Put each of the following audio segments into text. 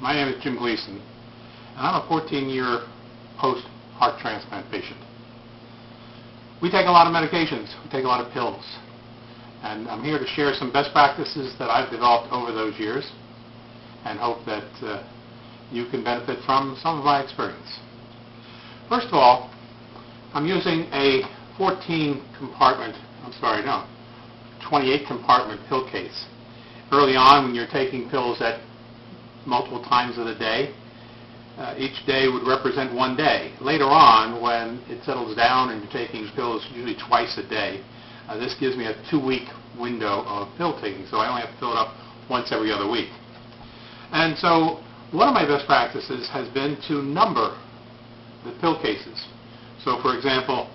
My name is Jim Gleason, and I'm a 14-year post-heart transplant patient. We take a lot of medications, we take a lot of pills, and I'm here to share some best practices that I've developed over those years and hope that you can benefit from some of my experience. First of all, I'm using a 28 compartment pill case. Early on, when you're taking pills at multiple times of the day, each day would represent one day. Later on, when it settles down and you're taking pills usually twice a day, this gives me a 2-week window of pill taking, so I only have to fill it up once every other week. And so one of my best practices has been to number the pill cases. So for example,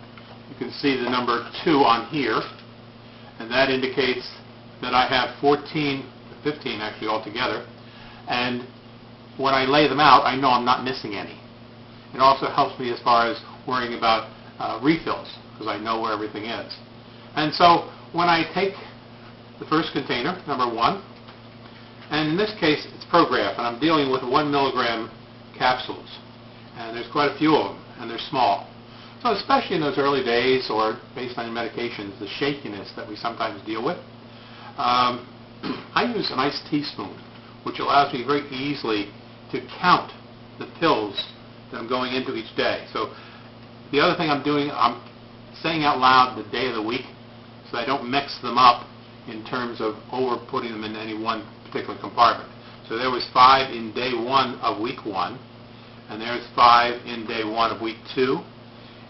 you can see the number 2 on here, and that indicates that I have 15 actually altogether, and when I lay them out, I know I'm not missing any. It also helps me as far as worrying about refills, because I know where everything is. And so when I take the first container, number 1, and in this case it's Prograf, and I'm dealing with 1 milligram capsules, and there's quite a few of them, and they're small. So especially in those early days, or based on medications, the shakiness that we sometimes deal with, I use a nice teaspoon, which allows me very easily to count the pills that I'm going into each day. So the other thing I'm doing, I'm saying out loud the day of the week, so I don't mix them up in terms of over putting them in any one particular compartment. So there was 5 in day 1 of week 1, and there's 5 in day 1 of week 2.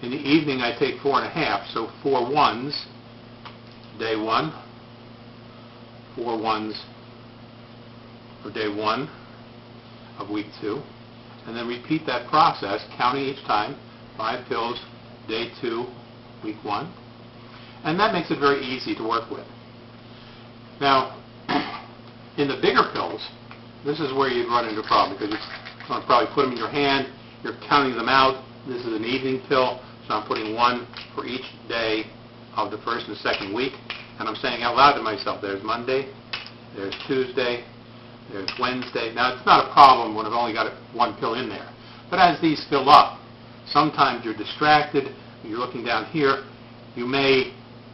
In the evening I take 4.5, so 4 ones day 1, 4 ones for day 1 of week 2, and then repeat that process, counting each time, 5 pills, day 2, week 1, and that makes it very easy to work with. Now, in the bigger pills, this is where you'd run into a problem, because you're going to probably put them in your hand, you're counting them out. This is an evening pill, so I'm putting 1 for each day of the first and second week, and I'm saying out loud to myself, there's Monday, there's Tuesday, there's Wednesday. Now, it's not a problem when I've only got 1 pill in there. But as these fill up, sometimes you're distracted, you're looking down here, you may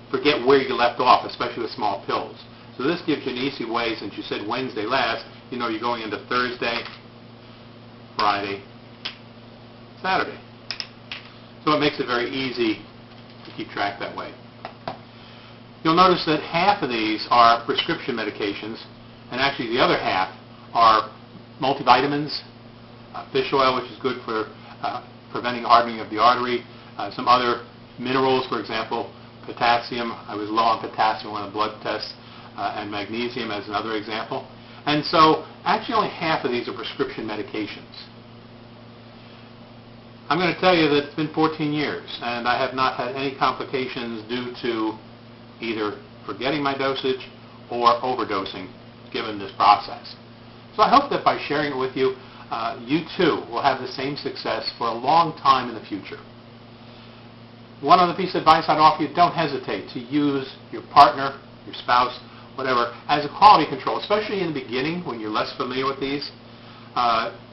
forget where you left off, especially with small pills. So this gives you an easy way, since you said Wednesday last, you know you're going into Thursday, Friday, Saturday. So it makes it very easy to keep track that way. You'll notice that half of these are prescription medications, and actually the other half are multivitamins, fish oil, which is good for preventing hardening of the artery, some other minerals, for example, potassium. I was low on potassium on the blood test, and magnesium as another example. And so actually only half of these are prescription medications. I'm going to tell you that it's been 14 years, and I have not had any complications due to either forgetting my dosage or overdosing given this process. So I hope that by sharing it with you, you too will have the same success for a long time in the future. One other piece of advice I'd offer you, don't hesitate to use your partner, your spouse, whatever, as a quality control, especially in the beginning when you're less familiar with these.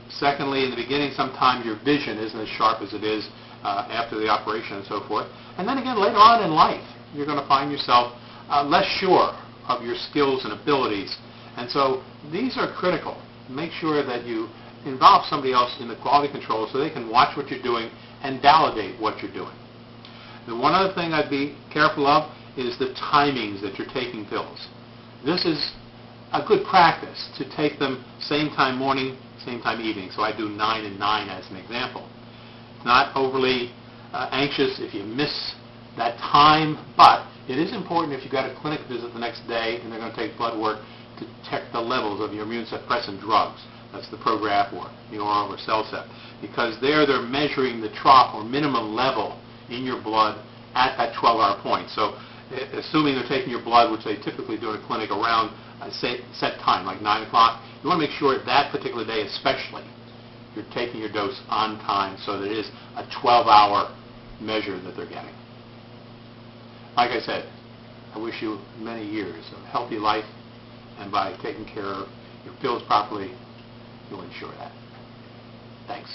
Secondly, in the beginning, sometimes your vision isn't as sharp as it is after the operation and so forth. And then again, later on in life, you're going to find yourself less sure of your skills and abilities. And so these are critical. Make sure that you involve somebody else in the quality control so they can watch what you're doing and validate what you're doing. The one other thing I'd be careful of is the timings that you're taking pills. This is a good practice to take them same time morning, same time evening. So I do 9 and 9 as an example. Not overly anxious if you miss that time, but it is important if you've got a clinic visit the next day and they're going to take blood work to check the levels of your immune suppressant drugs. That's the Prograf or the oral or Cellcept, because there they're measuring the trough or minimum level in your blood at that 12-hour point. So assuming they're taking your blood, which they typically do in a clinic around a set time, like 9 o'clock, you want to make sure that particular day especially you're taking your dose on time so that it is a 12-hour measure that they're getting. Like I said, I wish you many years of healthy life, and by taking care of your pills properly, you'll ensure that. Thanks.